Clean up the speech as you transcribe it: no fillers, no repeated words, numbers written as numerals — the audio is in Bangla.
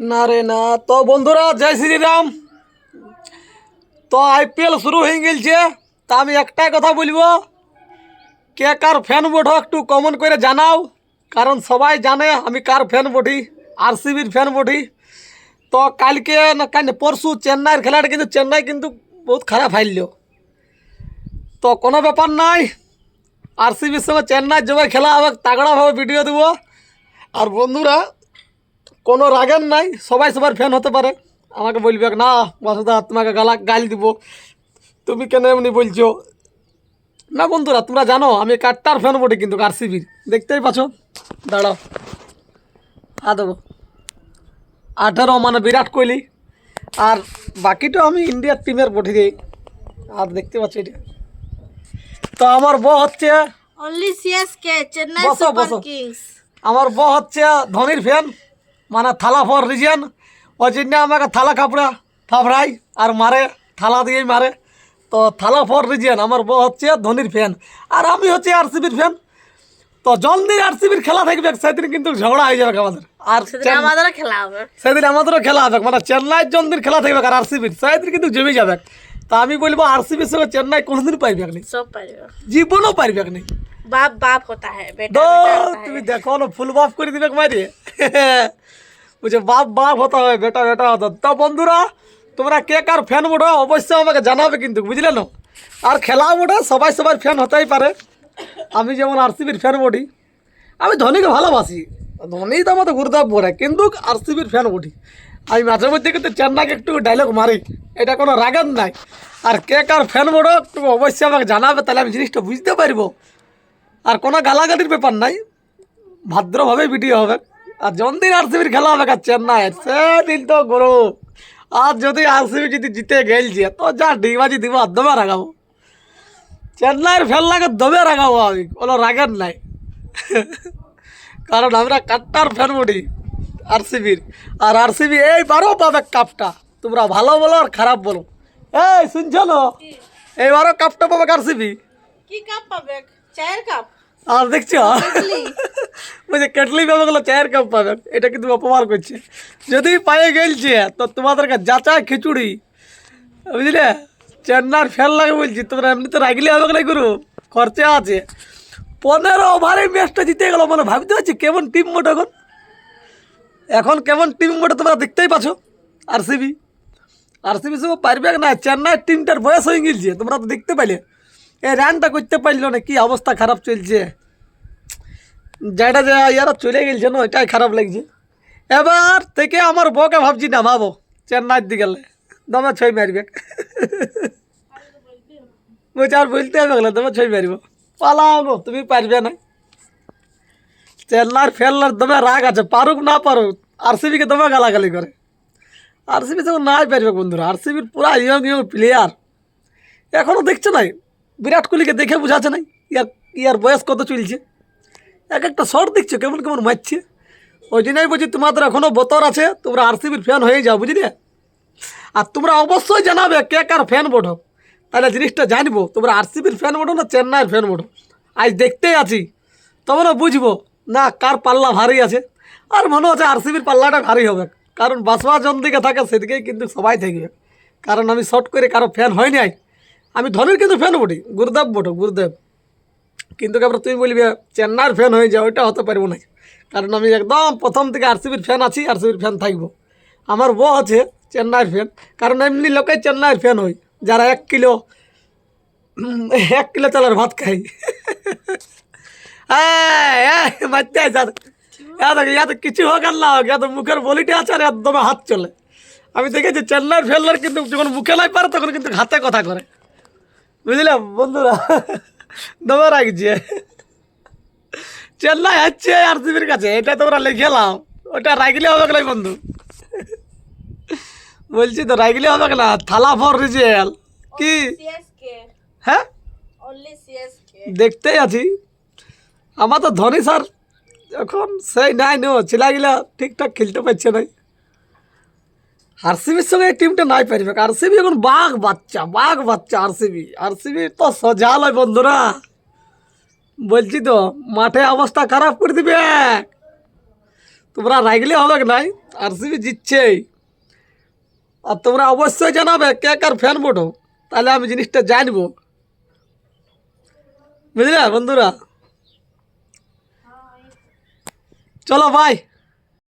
না রে না। তো বন্ধুরা, জয় শ্রীরাম। তো আইপিএল শুরু হয়ে গেছে। তা আমি একটাই কথা বলবো, কে কার ফ্যান বঠো একটু কমেন্ট করে জানাও, কারণ সবাই জানে আমি কার ফ্যান বঠি, আরসিবির ফ্যান বঠি। তো কালকে না কাল পরশু চেন্নাইয়ের খেলাটা কিন্তু চেন্নাই কিন্তু বহুত খারাপ হারল। তো কোনো ব্যাপার নাই, আরসিবির সঙ্গে চেন্নাই জমে খেলা হবে, তাগড়াভাবে ভিডিও দেবো। আর বন্ধুরা, কোনো রাগের নাই, সবাই সবার ফ্যান হতে পারে। আমাকে বলবে না বাসুদা তোমাকে গাল দিব, তুমি কেন এমনি বলছো। না বন্ধুরা, তোমরা জানো আমি কাটটার ফ্যান বটে, কিন্তু আরসিবির দেখতেই পাচ্ছ। দাঁড়াও, দেবো 18 মানে বিরাট কোহলি, আর বাকিটা আমি ইন্ডিয়ার টিমের বটে দিই। আর দেখতে পাচ্ছ এটা। তো আমার বউ হচ্ছে only CSK চেন্নাই বসো সুপার বসো, কিংস। আমার বউ হচ্ছে ধোনির ফ্যান, মানে থালা ফর রিজন। ওই জন্য আমাকে থালা কাপড়া ফাফড়াই আর মারে, থালা দিয়েই মারে। তো থালা ফর রিজন, আমার বউ হচ্ছে ধোনির ফ্যান, আর আমি হচ্ছে আরসিবির ফ্যান। তো জলদি আরসিবির খেলা থাকবে, সেদিন কিন্তু ঝগড়া হয়ে যাবে আমাদের। আর সেদিন আমাদেরও খেলা হবে। সেদিন আমাদেরও খেলা হবে, মানে চেন্নাইয়ের জলদির খেলা থাকবে আর আরসিবির, সেদিন কিন্তু জমে যাবে। তা আমি বলবো আরসিবির সঙ্গে চেন্নাই কোনোদিন পাইবে না, সব পারবে। জীবনও পাইবে না। বাপ বাপ হতা है बेटा দো, बेटा होता তুমি है। দেখো না ফুল বাপ করে দিবে মারি। বুঝে বাপ বাপ হতে হয়, বেটা বেটা হতে হয়। তা বন্ধুরা, তোমরা কে কার ফ্যান ওঠো অবশ্যই আমাকে জানাবে কিন্তু, বুঝলে না। আর খেলা ওঠে সবাই সবার ফ্যান হতেই পারে। আমি যেমন আরসিবির ফ্যান বটি, আমি ধোনিকে ভালোবাসি, ধোনি তো আমাদের গুরুদেব বলে, কিন্তু আরসিবির ফ্যান বটি। আমি মাঝে মধ্যে কিন্তু চেন্নাইকে একটু ডায়লগ মারি, এটা কোনো রাগান নাই। আর কে কার ফ্যান বড়ো একটু অবশ্যই আমাকে জানাবে, তাহলে আমি জিনিসটা বুঝতে পারবো। আর কোনো গালাগালির ব্যাপার নাই, ভদ্রভাবে ভিডিও হবে। আর যতদিন আরসিবির খেলা হবে আর চেন্নাইয়ের, সেদিন তো গরু। আর যদি আরসিবি যদি জিতে গেলছে তো যা ডিবাজি দিব, দমে রাখাবো। চেন্নাইয়ের ফেল লাগে দমে রাখাবো, আমি কোনো রাগের নাই। কারণ আমরা কাট্টার ফ্যান বটি আরসিবির। আর আরসিবি এইবারও পাবে কাপটা, তোমরা ভালো বলো আর খারাপ বলো। এই শুনছো না, এইবারও কাপটা পাবে আরসিবি। কি কাপ পাবে? চায়ের কাপ। আর দেখছো বলছে কেটলি পাবে, গেলো চায়ের কাপ পাবে, এটা কিন্তু অপমান করছে। যদি পায়ে গেলছে তো তোমাদেরকে যাচাই খিচুড়ি, বুঝলে। চেন্নাইয়ের ফেল লাগে বলছি, তোমরা এমনি তো রাগলে হবে না গুরু, খরচা আছে। 15 ওভারে ম্যাচটা জিতে গেলো, মানে ভাবতে পারছি কেমন টিম মোট এখন। এখন কেমন টিম মোটে তোমরা দেখতেই পাচ্ছ। আরসিবি আরসিবি সব পারবে না, চেন্নাইয়ের টিমটার বয়স হয়ে গেছে, তোমরা তো দেখতে পাইলে। এই রানটা করতে পারলো না, কি অবস্থা খারাপ চলছে। যেটা যে ইয়ারা চলে গেলছে না, এটাই খারাপ লাগছে। এবার থেকে আমার বউকে ভাবছি না, ভাবো চেন্নাইয়ের দিকে গেলে দমে ছয় মারবে। বলছে আর বলতে হবে গেলে দমে ছয় মারব, পালাও গো, তুমি পারবে না। চেন্নাইয়ের ফেলনার দমে রাগ আছে, পারুক না পারুক আরসিবিকে দমে গালাগালি করে। আরসিবি যখন নাই পারবে বন্ধুরা, আরসিবির পুরা ইয়ং ইয়ং প্লেয়ার। এখনও দেখছো নাই, বিরাট কোহলিকে দেখে বোঝাচ্ছে নাই ইয়ার ইয়ার বয়স কত চলছে। এক একটা শট দেখছো কেমন কেমন মারছে। ওই জন্যই বলছি তোমাদের এখনও বতর আছে, তোমরা আরসিবির ফ্যান হয়ে যাও, বুঝলে। আর তোমরা অবশ্যই জানাবে কে কার ফ্যান বোঠো, তাহলে জিনিসটা জানবো তোমরা আরসিবির ফ্যান বোঠো না চেন্নাইয়ের ফ্যান বোঠো। আজ দেখতেই আছি, তোমরা বুঝবো না কার পাল্লা ভারী আছে। আর মনে হচ্ছে আরসিবির পাল্লাটা ভারী হবে, কারণ বাসবা জন দিকে থাকে সেদিকেই কিন্তু সবাই থাকবে। কারণ আমি শর্ট করে কারো ফ্যান হয় নাই, আমি ধোনির কিন্তু ফ্যান বটি, গুরুদেব বটো গুরুদেব। কিন্তু এবার তুমি বলবে চেন্নাইয়ের ফ্যান হয়ে যাও, ওইটা হতে পারবো না। কারণ আমি একদম প্রথম থেকে আরসিবির ফ্যান আছি, আরসিবির ফ্যান থাকবো। আমার বউ আছে চেন্নাইয়ের ফ্যান, কারণ এমনি লোকে চেন্নাইয়ের ফ্যান হয় যারা 1 কিলো চালের ভাত খাই। মারতে তো কিছু হোক আর না হোক, তো মুখের বলিটা আছে আর একদম হাত চলে। আমি দেখেছি চেন্নাইয়ের ফ্যানলার কিন্তু যখন মুখে নাই পারে তখন কিন্তু হাতে কথা করে, বুঝলাম বন্ধুরা। দমে রাখছে চেন্নাই হচ্ছে আরসিবির কাছে, এটা তোমরা লিখে নাও, ওটা রাখলে হবে না বন্ধু। বলছি তো রাখলে হবে না, থালা ফর রিজেল কি। সিএসকে হ্যাঁ only সিএসকে। দেখতেই আছি, আমার তো ধোনি স্যার এখন সেই নাই নো, ছেলেগুলা ঠিকঠাক খেলতে পারছে না। আরসিবির সঙ্গে এই টিমটা নাই পারবে, আরসিবি এখন বাঘ বাচ্চা। আরসিবি তো সোজা লয় বন্ধুরা, বলছি তো মাঠে অবস্থা খারাপ করে দিবে। তোমরা রাগলে হবে কি নাই, আরসিবি জিতছেই। আর তোমরা অবশ্যই জানাবে কে কার ফ্যান বোটো, তাহলে আমি জিনিসটা জানবো, বুঝলে বন্ধুরা। চলো ভাই।